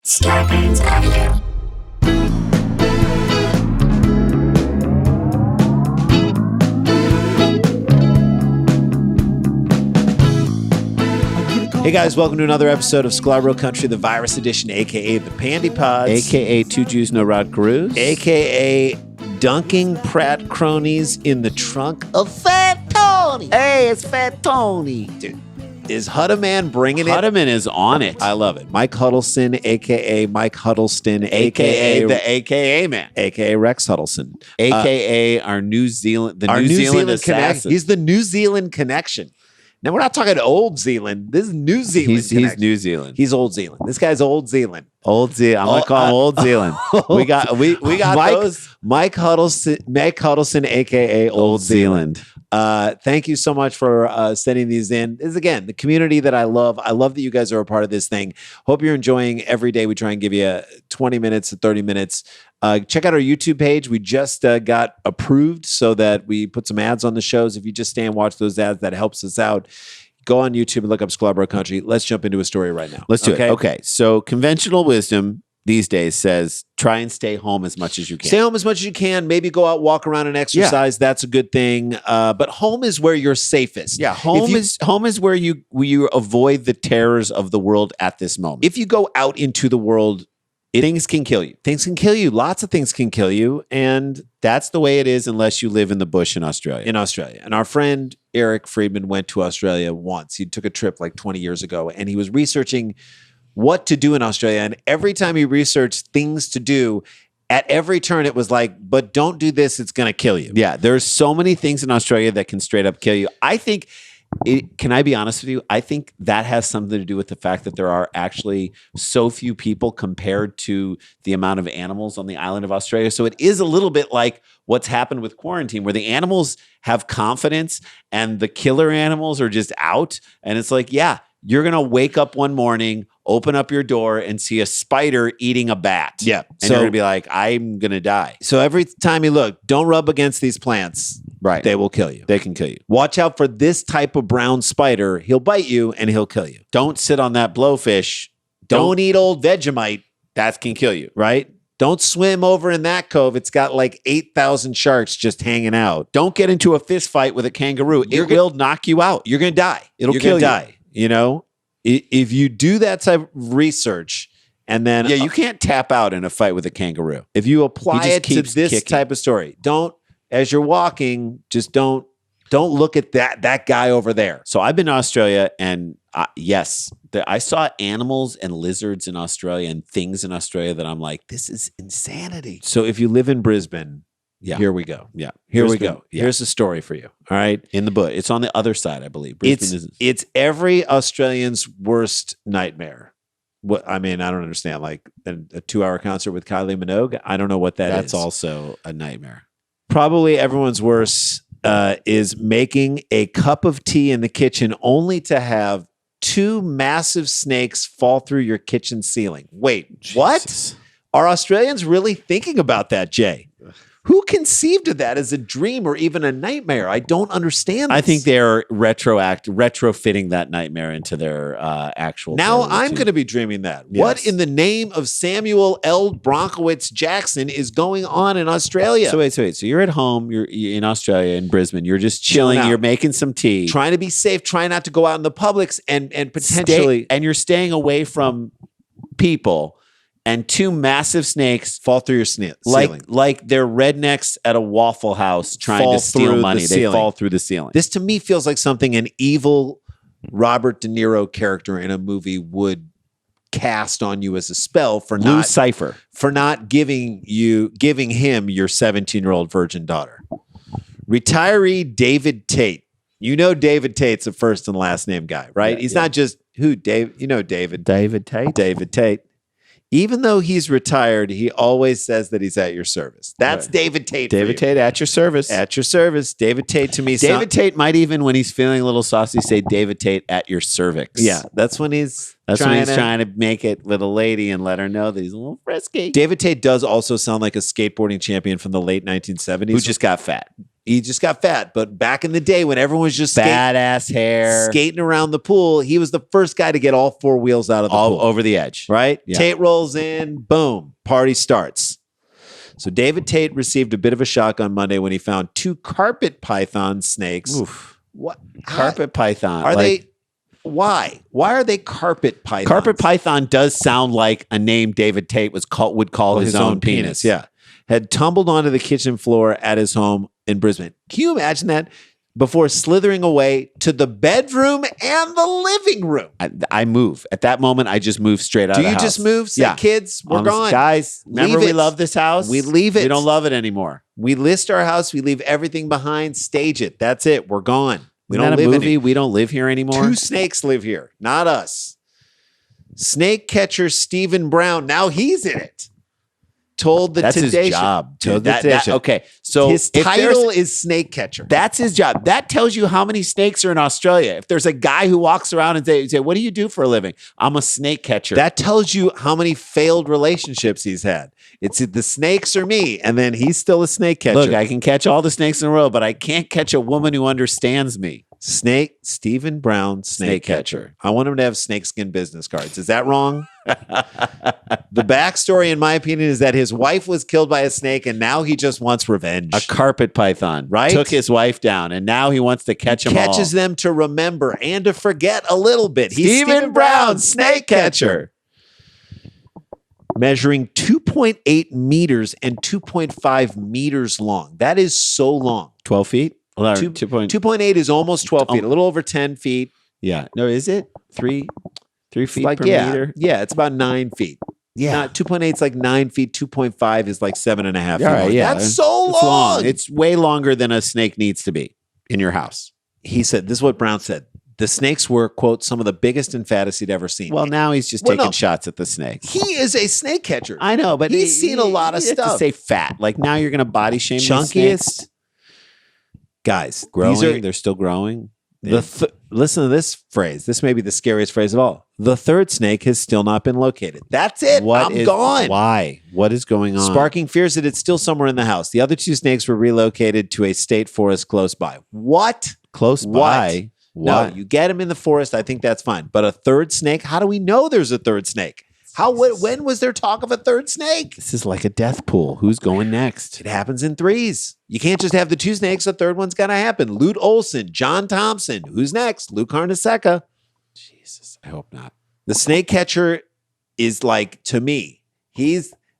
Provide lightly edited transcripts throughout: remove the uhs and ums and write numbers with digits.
Scarpins Avenue. Hey guys, welcome to another episode of Sklar Country, the virus edition, aka the Pandy Pods, aka Two Jews No Rod Gurus, aka dunking Pratt cronies in the trunk of Fat Tony. Hey, it's Fat Tony. Dude, is Hudaman bringing it? Hudaman is on it. I love it. Mike Huddleston, aka Mike Huddleston, aka the AKA man, aka Rex Huddleston, aka our New Zealand assassin. Connection. He's the New Zealand connection. Now, we're not talking old Zealand. This is New Zealand. He's New Zealand. He's old Zealand. This guy's old Zealand. Old Zealand. I'm going to call him Old Zealand. We got those. Mike Huddleston, a.k.a. Old Zealand. Thank you so much for sending these in. This is, again, the community that I love. I love that you guys are a part of this thing. Hope you're enjoying every day. We try and give you 20 minutes to 30 minutes. Check out our YouTube page. We just got approved so that we put some ads on the shows. If you just stay and watch those ads, that helps us out. Go on YouTube and look up Sklar Country. Let's jump into a story right now. Let's do it. Okay. So conventional wisdom these days says try and stay home as much as you can. Stay home as much as you can. Maybe go out, walk around and exercise. Yeah. That's a good thing. But home is where you're safest. Yeah, home is where you avoid the terrors of the world at this moment. If you go out into the world, things can kill you. Things can kill you. Lots of things can kill you. And that's the way it is unless you live in the bush in Australia. And our friend Eric Friedman went to Australia once. He took a trip like 20 years ago, and he was researching what to do in Australia. And every time he researched things to do, at every turn it was like, but don't do this, it's going to kill you. Yeah, there's so many things in Australia that can straight up kill you. I think, can I be honest with you? I think that has something to do with the fact that there are actually so few people compared to the amount of animals on the island of Australia. So it is a little bit like what's happened with quarantine, where the animals have confidence and the killer animals are just out. And it's like, yeah, you're going to wake up one morning, open up your door and see a spider eating a bat. Yeah. And you're going to be like, I'm going to die. So every time you look, don't rub against these plants. Right. They will kill you. They can kill you. Watch out for this type of brown spider. He'll bite you and he'll kill you. Don't sit on that blowfish. Don't eat old Vegemite. That can kill you. Right? Don't swim over in that cove. It's got like 8,000 sharks just hanging out. Don't get into a fist fight with a kangaroo. It will knock you out. You're going to die. It'll kill you. You know? If you do that type of research and then... Yeah, you can't tap out in a fight with a kangaroo. If you apply it to this type of story, don't, as you're walking, just don't look at that guy over there. So I've been to Australia, and yes, I saw animals and lizards in Australia and things in Australia that I'm like, this is insanity. So if you live in Brisbane... Yeah. Here we go. Yeah. Here we go. Yeah. Here's a story for you. All right. In the book. It's on the other side, I believe. It's every Australian's worst nightmare. What I mean, I don't understand. Like a 2-hour concert with Kylie Minogue. I don't know what that is. That's also a nightmare. Probably everyone's worst is making a cup of tea in the kitchen only to have 2 massive snakes fall through your kitchen ceiling. Wait, Jesus. What? Are Australians really thinking about that, Jay? Who conceived of that as a dream or even a nightmare? I don't understand this. I think they're retrofitting that nightmare into their actual. Now I'm going to be dreaming that. Yes. What in the name of Samuel L. Bronkowitz Jackson is going on in Australia? So wait. So you're at home. You're in Australia, in Brisbane. You're just chilling. You're making some tea. Trying to be safe. Trying not to go out in the publics and potentially. And you're staying away from people. And 2 massive snakes fall through your ceiling. Like they're rednecks at a Waffle House trying to steal money. They fall through the ceiling. This to me feels like something an evil Robert De Niro character in a movie would cast on you as a spell for Lou Cypher. For not giving him your 17-year-old virgin daughter. Retiree David Tate. You know David Tate's a first and last name guy, right? Yeah, He's not just Dave. You know David. David Tate. David Tate. Even though he's retired, he always says that he's at your service. That's right. David Tate. David Tate at your service. At your service. David Tate to me. David Tate might even, when he's feeling a little saucy, say David Tate at your cervix. Yeah, that's when he's trying to make it with a lady and let her know that he's a little frisky. David Tate does also sound like a skateboarding champion from the late 1970s who just got fat. He just got fat. But back in the day when everyone was just badass hair, skating around the pool, he was the first guy to get all 4 wheels out of the pool. Over the edge. Right? Yeah. Tate rolls in, boom, party starts. So David Tate received a bit of a shock on Monday when he found 2 carpet python snakes. Oof. What? Carpet python. Are they? Why? Why are they carpet pythons? Carpet python does sound like a name David Tate would call his own penis. Yeah. Had tumbled onto the kitchen floor at his home in Brisbane. Can you imagine that? Before slithering away to the bedroom and the living room. I move. At that moment, I just move straight out of the house. Do you just move? Say, kids, we're gone. Guys, remember we love this house? We leave it. We don't love it anymore. We list our house. We leave everything behind. Stage it. That's it. We're gone. We Isn't don't that a live movie? in it. We don't live here anymore. 2 snakes live here, not us. Snake catcher Stephen Brown. Now he's in it. Told the That's Today his Show. job. Told the Today Show. Okay, so his title is snake catcher. That's his job. That tells you how many snakes are in Australia. If there's a guy who walks around and say, "What do you do for a living?" I'm a snake catcher. That tells you how many failed relationships he's had. It's the snakes or me, and then he's still a snake catcher. Look, I can catch all the snakes in a row, but I can't catch a woman who understands me. Stephen Brown, snake catcher. I want him to have snakeskin business cards. Is that wrong? The backstory, in my opinion, is that his wife was killed by a snake, and now he just wants revenge. A carpet python, right? Took his wife down, and now he wants to catch them all. Catches them to remember and to forget a little bit. He's Stephen Brown, snake catcher. Measuring 2.8 meters and 2.5 meters long. That is so long. 12 feet? 2.8 is almost 12 feet, a little over 10 feet. Yeah. No, is it? 3 feet per meter? Yeah, it's about 9 feet. Yeah. 2.8 is like 9 feet. 2.5 is like 7.5 feet. Right, yeah. That's so long. It's way longer than a snake needs to be in your house. He said, this is what Brown said. The snakes were, quote, some of the biggest and fattest he'd ever seen. Well, now he's just taking shots at the snakes. He is a snake catcher. I know, but he's seen a lot of you have stuff. to say fat. Like now you're going to body shame these Chunkiest. snakes. Guys, Growing. They're still growing. Listen to this phrase. This may be the scariest phrase of all. The third snake has still not been located. That's it. I'm gone. Why? What is going on? Sparking fears that it's still somewhere in the house. The other 2 snakes were relocated to a state forest close by. What? Close by? No, you get them in the forest. I think that's fine. But a third snake? How do we know there's a third snake? When was there talk of a third snake? This is like a death pool. Who's going next? It happens in 3s. You can't just have the 2 snakes. A third one's got to happen. Lute Olson, John Thompson. Who's next? Luke Carnesecca. Jesus, I hope not. The snake catcher is like, to me,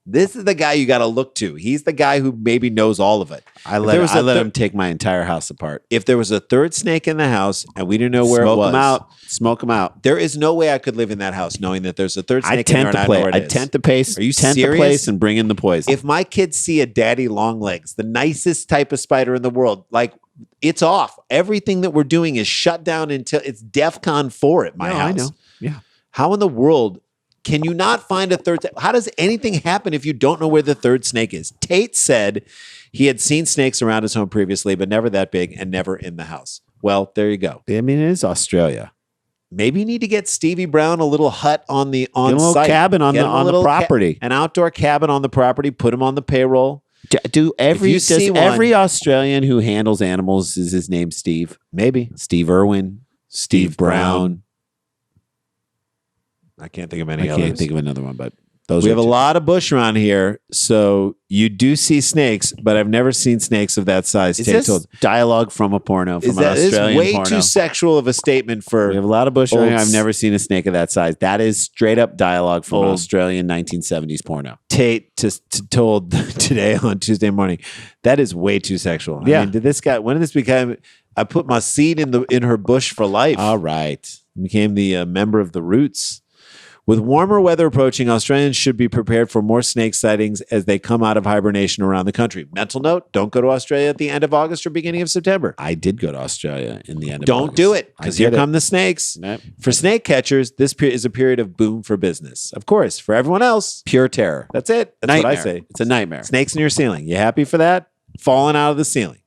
this is the guy you got to look to. He's the guy who maybe knows all of it. I let him take my entire house apart. If there was a third snake in the house and we didn't know where it was, smoke him out. There is no way I could live in that house knowing that there's a third snake in there and I know where it is. I tent the place. Are you tent serious? the place and bring in the poison. If my kids see a daddy long legs, the nicest type of spider in the world, like it's off. Everything that we're doing is shut down until it's DEFCON 4 at my house. I know. Yeah. How in the world can you not find a third? How does anything happen if you don't know where the third snake is? Tate said he had seen snakes around his home previously, but never that big and never in the house. Well, there you go. I mean, it is Australia. Maybe you need to get Stevie Brown a little hut on a little site. Cabin on the property. An outdoor cabin on the property. Put him on the payroll. Every Australian who handles animals, is his name Steve? Maybe Steve Irwin, Steve Brown. I can't think of any others. I can't think of another one, but we have a lot of bush around here, so you do see snakes, but I've never seen snakes of that size. Is this dialogue from a porno, from an Australian way porno? Too sexual of a statement for... We have a lot of bush around here. I've never seen a snake of that size. That is straight up dialogue from an Australian 1970s porno. Tate told today on Tuesday morning, that is way too sexual. Yeah. I mean, when did this become... I put my seed in her bush for life. All right. Became the member of the Roots. With warmer weather approaching, Australians should be prepared for more snake sightings as they come out of hibernation around the country. Mental note, don't go to Australia at the end of August or beginning of September. I did go to Australia in the end of Don't August. do it, because here come the snakes. Nope. For snake catchers, this is a period of boom for business. Of course, for everyone else, Pure terror. that's it. That's Nightmare. what I say. It's a nightmare. Snakes in your ceiling. You happy for that? Falling out of the ceiling.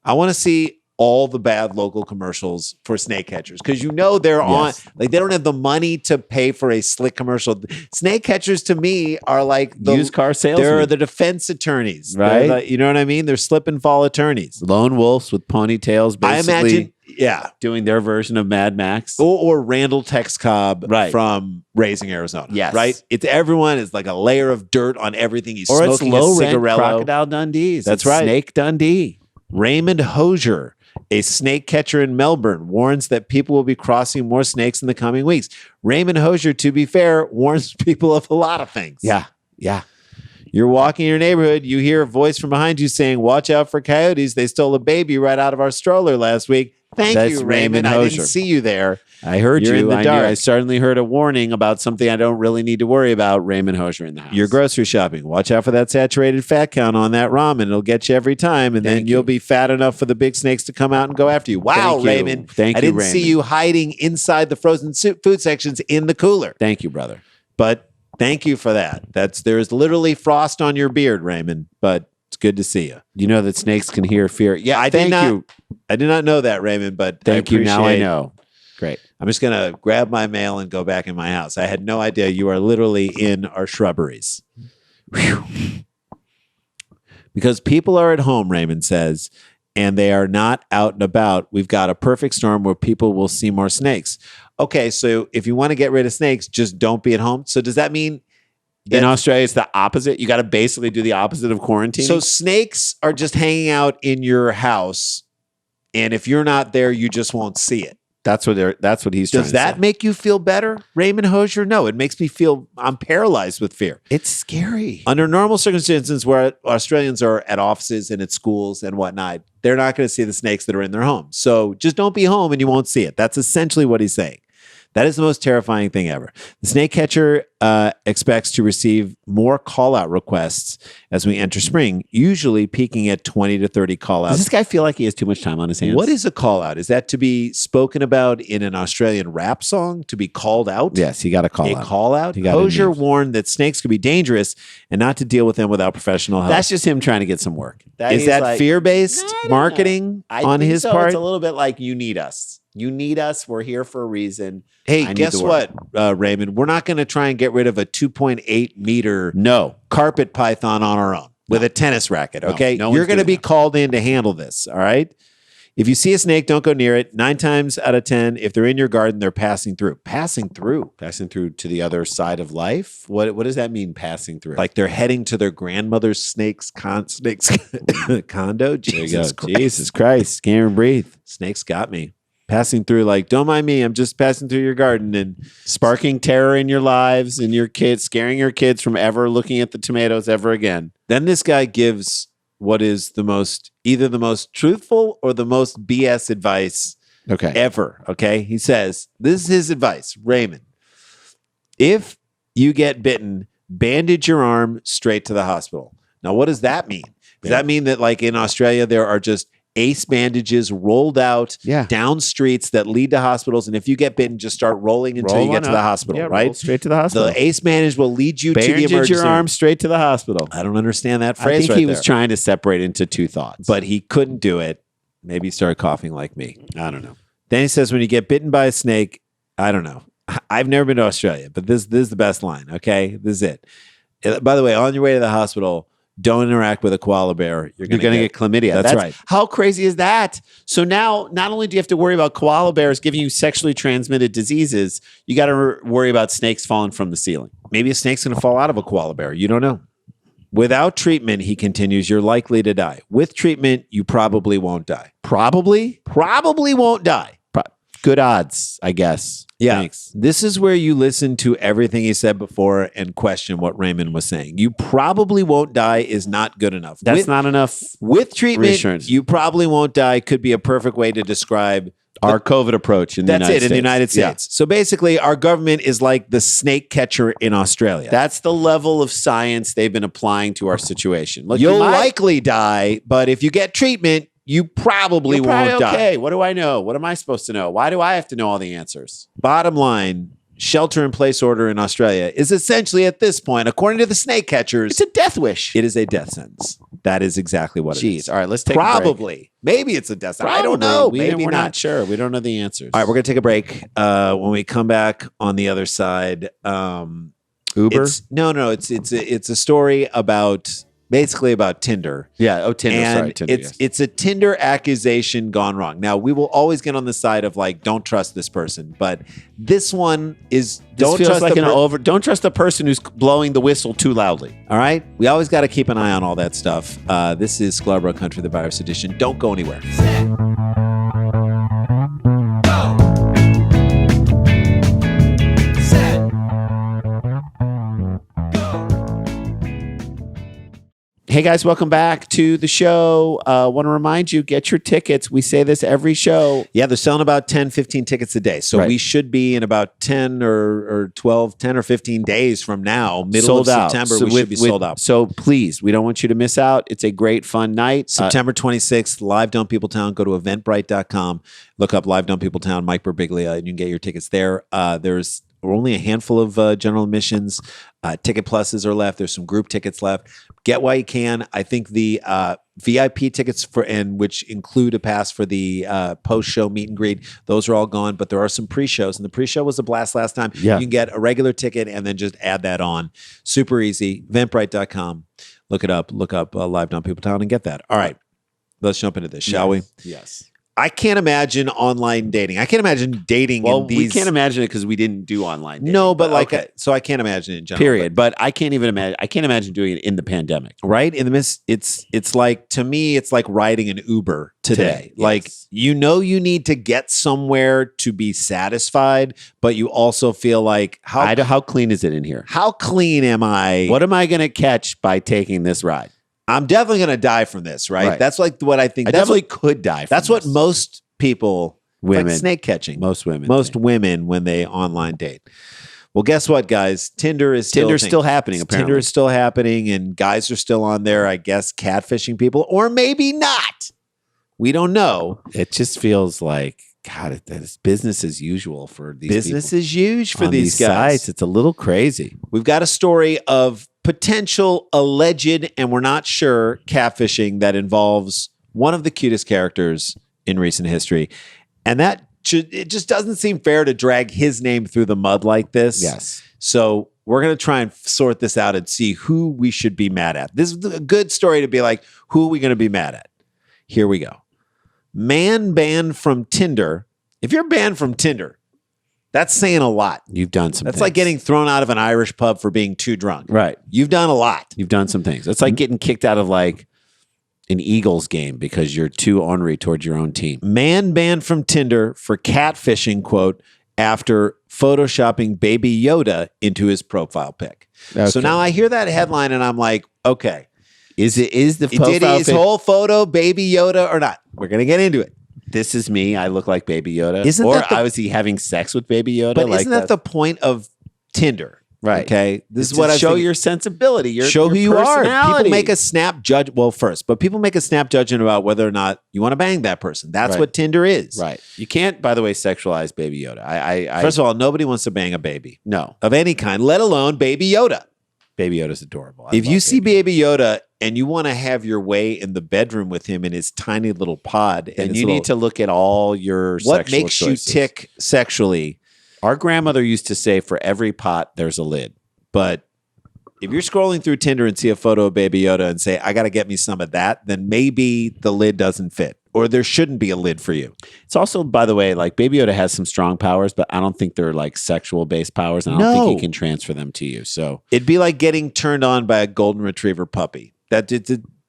I want to see all the bad local commercials for snake catchers because they're on, like they don't have the money to pay for a slick commercial. Snake catchers to me are like the used car salesmen. They're the defense attorneys, right? You know what I mean? They're slip and fall attorneys, lone wolves with ponytails. Basically, I imagine, yeah, doing their version of Mad Max or Randall Tex Cobb from Raising Arizona. Yes, right. It's everyone is like a layer of dirt on everything. He's or smoking it's low a cigarello. Crocodile Dundee's. That's it's right. Snake Dundee. Raymond Hosier, a snake catcher in Melbourne, warns that people will be crossing more snakes in the coming weeks. Raymond Hosier, to be fair, warns people of a lot of things. Yeah. You're walking in your neighborhood, you hear a voice from behind you saying, "Watch out for coyotes. They stole a baby right out of our stroller last week." That's you, Raymond Hosier. I didn't see you there. I heard You're you. in the dark. I certainly heard a warning about something I don't really need to worry about. Raymond Hosier in the house. You're grocery shopping. Watch out for that saturated fat count on that ramen. It'll get you every time, and then you'll be fat enough for the big snakes to come out and go after you. Wow, Raymond. Thank you, I didn't Raymond. see you hiding inside the frozen food sections in the cooler. Thank you, brother. But thank you for that. There's literally frost on your beard, Raymond, but it's good to see you. You know that snakes can hear fear. Yeah, I did not know that, Raymond, but thank you. Now I know. Great. I'm just going to grab my mail and go back in my house. I had no idea you are literally in our shrubberies. Whew. Because people are at home, Raymond says, and they are not out and about. We've got a perfect storm where people will see more snakes. Okay, so if you want to get rid of snakes, just don't be at home. So does that mean in Australia it's the opposite? You got to basically do the opposite of quarantine. So snakes are just hanging out in your house, and if you're not there, you just won't see it. That's what he's trying to say. Does that make you feel better, Raymond Hosier? No, it makes me feel I'm paralyzed with fear. It's scary. Under normal circumstances where Australians are at offices and at schools and whatnot, they're not going to see the snakes that are in their homes. So just don't be home and you won't see it. That's essentially what he's saying. That is the most terrifying thing ever. The snake catcher expects to receive more call-out requests as we enter spring, usually peaking at 20 to 30 call-outs. Does this guy feel like he has too much time on his hands? What is a call-out? Is that to be spoken about in an Australian rap song? To be called out? Yes, he got a call-out. A call-out? Hosier warned that snakes could be dangerous and not to deal with them without professional help. That's just him trying to get some work. Is that like, fear-based marketing on his part? It's a little bit like, you need us. You need us. We're here for a reason. Hey, guess what, Raymond? We're not going to try and get rid of a 2.8 meter carpet python on our own with a tennis racket, okay? No You're going to be called in to handle this, all right? If you see a snake, don't go near it. 9 times out of 10, if they're in your garden, they're passing through. Passing through to the other side of life? What does that mean, passing through? Like they're heading to their grandmother's condo? Jesus Christ. Jesus Christ. Can't even breathe. Snakes got me. Passing through, like, don't mind me. I'm just passing through your garden and sparking terror in your lives and your kids, scaring your kids from ever looking at the tomatoes ever again. Then this guy gives what is either the most truthful or the most BS advice ever. Okay. He says, this is his advice, Raymond. If you get bitten, bandage your arm straight to the hospital. Now, what does that mean? Does that mean that, like in Australia, there are just ace bandages rolled out down streets that lead to hospitals, and if you get bitten, just start rolling until you get to the hospital, right? Roll straight to the hospital. The ace bandage will lead you to the emergency Bandage your arm straight to the hospital. I don't understand that phrase. I think he was trying to separate into two thoughts, but he couldn't do it. Maybe he started coughing like me. I don't know. Then he says, when you get bitten by a snake, I don't know. I've never been to Australia, but this is the best line. Okay, this is it. By the way, on your way to the hospital, don't interact with a koala bear. You're going to get chlamydia. That's right. How crazy is that? So now, not only do you have to worry about koala bears giving you sexually transmitted diseases, you got to worry about snakes falling from the ceiling. Maybe a snake's going to fall out of a koala bear. You don't know. Without treatment, he continues, you're likely to die. With treatment, you probably won't die. Probably won't die. Good odds, I guess. Yeah. Thanks. This is where you listen to everything he said before and question what Raymond was saying. You probably won't die is not good enough. That's not enough. With treatment, reassurance. You probably won't die could be a perfect way to describe our COVID approach in the United States. In the United States. So basically, our government is like the snake catcher in Australia. That's the level of science they've been applying to our situation. Look, you'll likely die, but if you get treatment, you probably won't die. Okay, what do I know? What am I supposed to know? Why do I have to know all the answers? Bottom line, shelter-in-place order in Australia is essentially at this point, according to the snake catchers, It's a death wish. it is a death sentence. That is exactly what it is. Jeez. All right, let's take a break. Probably. Maybe it's a death sentence. I don't know. Maybe We're not. not sure. We don't know the answers. All right, we're going to take a break. When we come back on the other side, Uber? it's a story about basically about Tinder. Yeah. Oh, Tinder. And Sorry, Tinder. it's a Tinder accusation gone wrong. Now, we will always get on the side of like, don't trust this person, but this one is Don't trust Don't trust the person who's blowing the whistle too loudly. All right, we always got to keep an eye on all that stuff. This is Sklar Country, the virus edition. Don't go anywhere. Hey guys, welcome back to the show. Want to remind you, get your tickets. We say this every show. Yeah, they're selling about 10, 15 tickets a day. So Right. we should be in about 10 or 12, 10 or 15 days from now, middle Sold of out. September, So we should be sold out. So please, we don't want you to miss out. It's a great, fun night. September 26th, Live Dump Peopletown. Go to eventbrite.com. Look up Live Dump Peopletown, Mike Birbiglia, and you can get your tickets there. There's only a handful of general admissions. Ticket pluses are left. There's some group tickets left. Get while you can. I think the VIP tickets which include a pass for the post-show meet and greet, those are all gone, but there are some pre-shows, and the pre-show was a blast last time. Yeah. You can get a regular ticket and then just add that on. Super easy. Eventbrite.com. Look it up. Look up Live Dump Peopletown and get that. All right. Let's jump into this, shall we? Yes. I can't imagine online dating. I can't imagine dating Well, in these. we can't imagine it because we didn't do online dating. No, but okay. so I can't imagine it in general. Period. But I can't even imagine. I can't imagine doing it in the pandemic. Right in the midst, it's like, to me, it's like riding an Uber today. Yes. Like, you need to get somewhere to be satisfied, but you also feel like How clean is it in here? how clean am I? What am I going to catch by taking this ride? I'm definitely going to die from this, right? Right. That's like what I think. I That's definitely what, could die. From that's what this. most people, Women. like snake catching. Most women. Most think. women when they online date. Well, guess what, guys? Tinder's still happening. Apparently, Tinder is still happening, and guys are still on there, I guess, catfishing people, or maybe not. We don't know. it just feels like God. It's business as usual for these Business people. is huge for On these guys. sites. It's a little crazy. We've got a story of potential alleged, and we're not sure, catfishing that involves one of the cutest characters in recent history. And it just doesn't seem fair to drag his name through the mud like this. Yes. So we're going to try and sort this out and see who we should be mad at. This is a good story to be like, who are we going to be mad at? Here we go. Man banned from Tinder. If you're banned from Tinder, that's saying a lot. You've done some. That's things. like getting thrown out of an Irish pub for being too drunk. right. You've done a lot. You've done some things. It's like getting kicked out of like an Eagles game because you're too ornery towards your own team. Man banned from Tinder for catfishing, quote, after photoshopping Baby Yoda into his profile pic. So Okay. now I hear that headline and I'm like, okay, Is the did profile his pic- whole photo Baby Yoda or not? We're going to get into it. This is me. I look like Baby Yoda. Isn't or that the- was he having sex with Baby Yoda? But like isn't that the point of Tinder? Right. Okay. This It's is what to I show think. your sensibility. Show who you are. People personality. make a snap judge. Well, first, but people make a snap judgment about whether or not you want to bang that person. That's Right. what Tinder is. right. You can't, by the way, sexualize Baby Yoda. I First of all, nobody wants to bang a baby no. of any kind, let alone Baby Yoda. Baby Yoda's adorable. I If love you see Baby Baby Yoda and you want to have your way in the bedroom with him in his tiny little pod, Yoda, then you need to look at all your what sexual makes choices. you tick sexually. Our grandmother used to say, "For every pot, there's a lid." But if you're scrolling through Tinder and see a photo of Baby Yoda and say, I got to get me some of that, then maybe the lid doesn't fit or there shouldn't be a lid for you. It's also, by the way, like Baby Yoda has some strong powers, but I don't think they're like sexual based powers, and I don't No. think he can transfer them to you. So It'd be like getting turned on by a golden retriever puppy.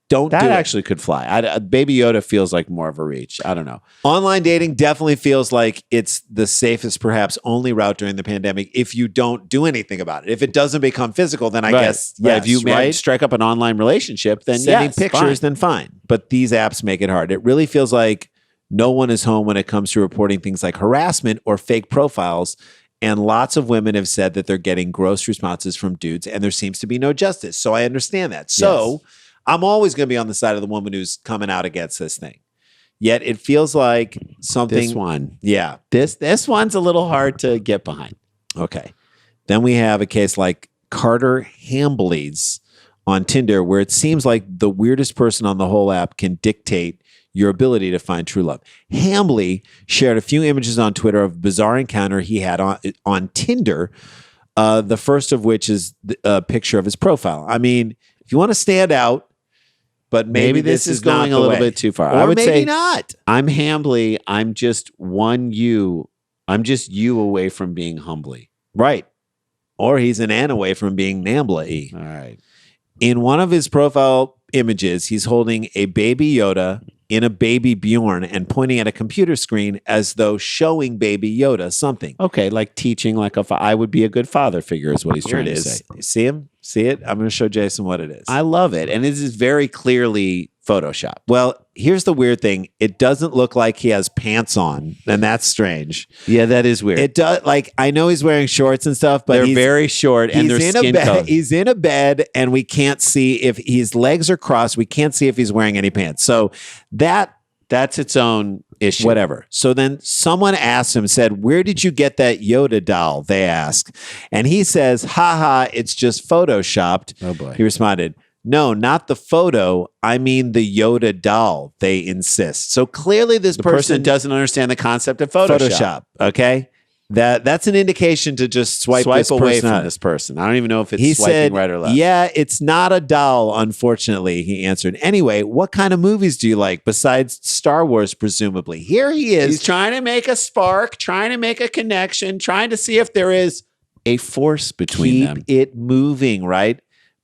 Don't that do it. actually could fly. Baby Yoda feels like more of a reach. I don't know. Online dating definitely feels like it's the safest, perhaps only route during the pandemic if you don't do anything about it. If it doesn't become physical, then I guess, Right. yes, If you right? strike up an online relationship, then Sending yes, pictures, fine. then fine. But these apps make it hard. It really feels like no one is home when it comes to reporting things like harassment or fake profiles. And lots of women have said that they're getting gross responses from dudes, and there seems to be no justice. So I understand that. So I'm always going to be on the side of the woman who's coming out against this thing. Yet it feels like something. This one. Yeah. This one's a little hard to get behind. Okay. Then we have a case like Carter Hambley's on Tinder, where it seems like the weirdest person on the whole app can dictate your ability to find true love. Hambley shared a few images on Twitter of a bizarre encounter he had on Tinder, the first of which is a picture of his profile. I mean, if you want to stand out, but maybe this is going a little bit too far. Or I would maybe say not. I'm Hambley. I'm just I'm just you away from being humbly. Right. Or he's an N away from being Nambla-y. All right. In one of his profile images, he's holding a baby Yoda in a baby Bjorn and pointing at a computer screen as though showing baby Yoda something. Okay, like teaching, like I would be a good father figure is what he's Here trying it to is. say. You see him? See it? I'm going to show Jason what it is. I love it. And this is very clearly Photoshop. Well, here's the weird thing. It doesn't look like he has pants on, and that's strange. Yeah, that is weird. It does. Like, I know he's wearing shorts and stuff, but they're very short and they're in a skin bed. color. He's in a bed, and we can't see if his legs are crossed. We can't see if he's wearing any pants. So That's its own issue. whatever. So then someone asked him, said, "Where did you get that Yoda doll?" They ask. And he says, "Haha, it's just photoshopped." Oh, boy. He responded, "No, not the photo. I mean the Yoda doll," they insist. So clearly this The person doesn't understand the concept of Photoshop. Okay? That's an indication to just swipe this away person out. from this person. I don't even know if it's He swiping said, right or left. "Yeah, it's not a doll, unfortunately," he answered. "Anyway, what kind of movies do you like besides Star Wars, presumably?" Here he is. He's trying to make a spark, trying to make a connection, trying to see if there is a force between Keep them. it moving, right?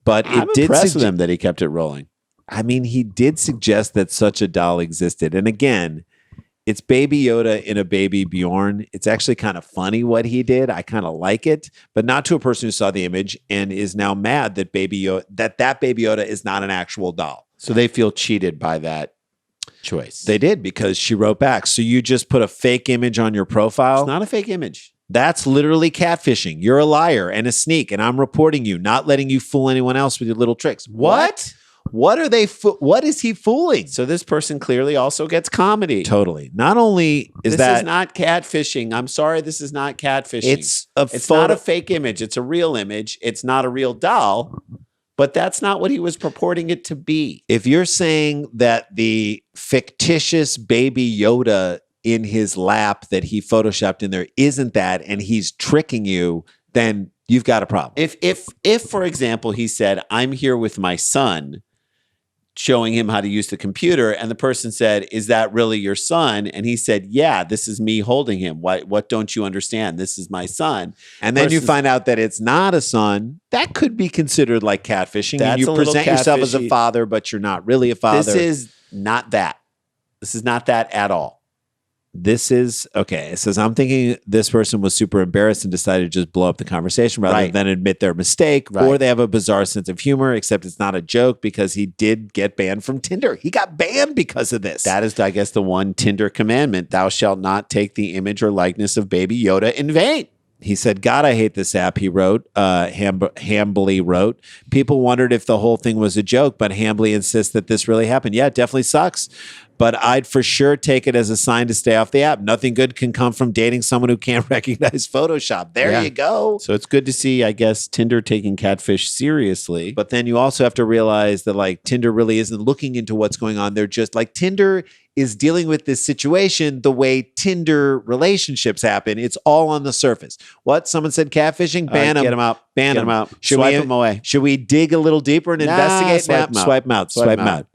But I'm it did impressed with him that he kept it rolling. I mean, he did suggest that such a doll existed. And again, it's baby Yoda in a baby Bjorn. It's actually kind of funny what he did. I kind of like it, but not to a person who saw the image and is now mad that baby Yoda, that baby Yoda is not an actual doll. So they feel cheated by that choice. They did, because she wrote back. "So you just put a fake image on your profile?" It's not a fake image. That's literally catfishing. You're a liar and a sneak, and I'm reporting you, not letting you fool anyone else with your little tricks. What? What are they? What is he fooling? So this person clearly also gets comedy. Totally. Not only is This that is not catfishing. I'm sorry, this is not catfishing. it's a It's photo. not a fake image. It's a real image. It's not a real doll, but that's not what he was purporting it to be. If you're saying that the fictitious baby Yoda in his lap that he photoshopped in there isn't that, and he's tricking you, then you've got a problem. If for example, he said, "I'm here with my son," showing him how to use the computer, and the person said, "Is that really your son?" And he said, "Yeah, this is me holding him. What don't you understand? This is my son." And then you versus- find out that it's not a son. That could be considered like catfishing. That's And you a little present yourself as a catfishy. father, but you're not really a father. This is not that. This is not that at all. This is okay. It says, "I'm thinking this person was super embarrassed and decided to just blow up the conversation rather Right. than admit their mistake, Right. or they have a bizarre sense of humor, except it's not a joke because he did get banned from Tinder. He got banned because of this." That is, I guess, the one Tinder commandment: "Thou shalt not take the image or likeness of baby Yoda in vain." He said, "God, I hate this app," he wrote. Hambley wrote. "People wondered if the whole thing was a joke, but Hambley insists that this really happened. Yeah, it definitely sucks. But I'd for sure take it as a sign to stay off the app. Nothing good can come from dating someone who can't recognize Photoshop." There Yeah. you go. So it's good to see, I guess, Tinder taking catfish seriously. But then you also have to realize that like Tinder really isn't looking into what's going on. They're just like Tinder is dealing with this situation the way Tinder relationships happen. It's all on the surface. What? Someone said catfishing? All right, Ban them. get 'em out. Ban Get 'em them out. Should Swipe we, 'em away. Should we dig a little deeper and Nah, investigate? swipe Nah, 'em out. Swipe them out. Swipe Swipe 'em them out.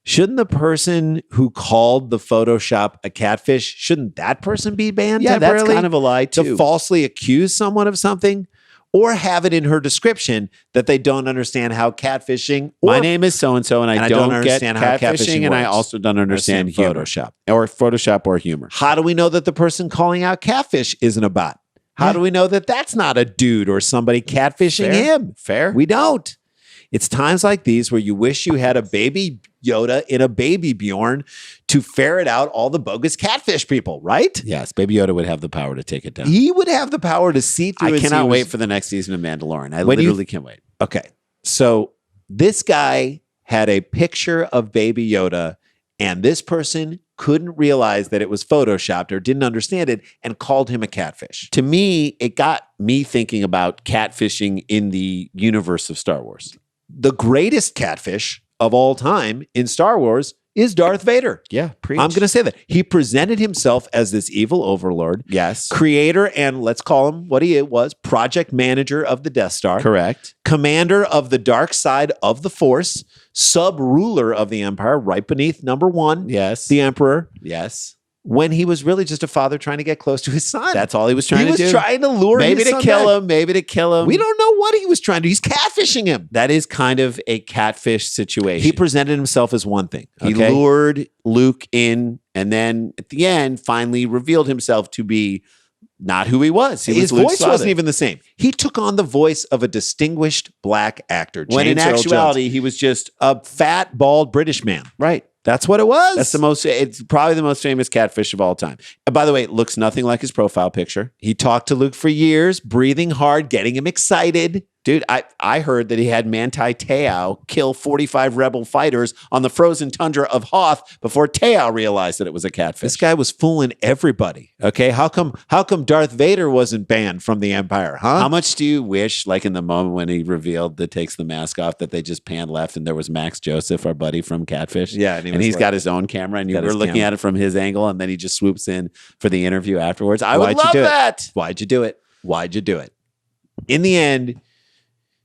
Shouldn't the person who called the Photoshop a catfish, shouldn't that person be banned Yeah, that's temporarily? kind of a lie to too. falsely accuse someone of something, or have it in her description that they don't understand how catfishing or My name is so and so, and I don't get understand how catfishing catfishing, and I works. also don't understand humor. Photoshop. Photoshop or humor. How do we know that the person calling out catfish isn't a bot? How Yeah. do we know that that's not a dude or somebody catfishing Fair. him? Fair. We don't. It's times like these where you wish you had a baby Yoda in a baby Bjorn to ferret out all the bogus catfish people, right? Yes, Baby Yoda would have the power to take it down. He would have the power to see through. I and see cannot who's- wait for the next season of Mandalorian. I When you- literally can't wait. Okay. So this guy had a picture of baby Yoda And this person couldn't realize that it was photoshopped or didn't understand it and called him a catfish. To me, it got me thinking about catfishing in the universe of Star Wars. The greatest catfish of all time in Star Wars is Darth Vader. Yeah, preach. I'm going to say that. He presented himself as this evil overlord, Yes. creator, and let's call him what he was, project manager of the Death Star, Correct. commander of the dark side of the Force, sub-ruler of the Empire, right beneath number one, Yes. the Emperor, Yes. when he was really just a father trying to get close to his son. That's all he was trying he to was do. trying to lure Maybe his to son kill back. him. Maybe to kill him. We don't know what he was trying to do. He's catfishing him. That is kind of a catfish situation. He presented himself as one thing. He okay? lured Luke in, and then at the end, finally revealed himself to be not who he was. He His was Luke's voice father. wasn't even the same. He took on the voice of a distinguished black actor. When in James Earl actuality, Jones. he was just A fat, bald British man. right. That's what it was. That's the most. It's probably the most famous catfish of all time. And by the way, it looks nothing like his profile picture. He talked to Luke for years, breathing hard, getting him excited. Dude, I heard that he had Manti Te'o kill 45 rebel fighters on the frozen tundra of Hoth before Te'o realized that it was a catfish. This guy was fooling everybody. Okay, how come Darth Vader wasn't banned from the Empire? Huh? How much do you wish, like in the moment when he revealed that takes the mask off, that they just panned left and there was Max Joseph, our buddy from Catfish? Yeah, and he's got his own camera, and you Got were his looking camera. at it from his angle, and then he just swoops in for the interview afterwards. I would Why'd you love do it? that. Why'd you do it? Why'd you do it? In the end,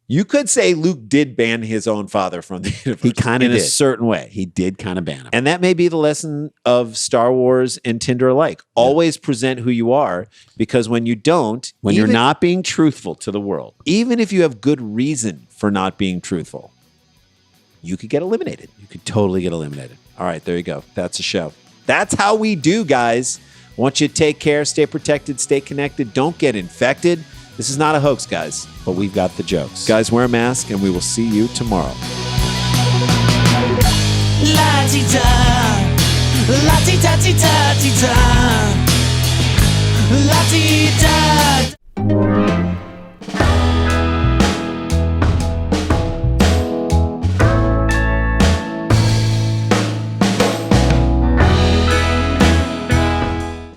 you could say Luke did ban his own father from the universe. He kinda in a did. certain way. He did kind of ban him. And that may be the lesson of Star Wars and Tinder alike. Always present who you are, because when you don't, When you're even- not being truthful to the world. even if you have good reason for not being truthful, you could get eliminated. You could totally get eliminated. All right, there you go. That's a show. That's how we do, guys. I want you to take care, stay protected, stay connected. Don't get infected. This is not a hoax, guys. But we've got the jokes. Guys, wear a mask, and we will see you tomorrow. La ti da, la ti da ti da ti da, la ti da.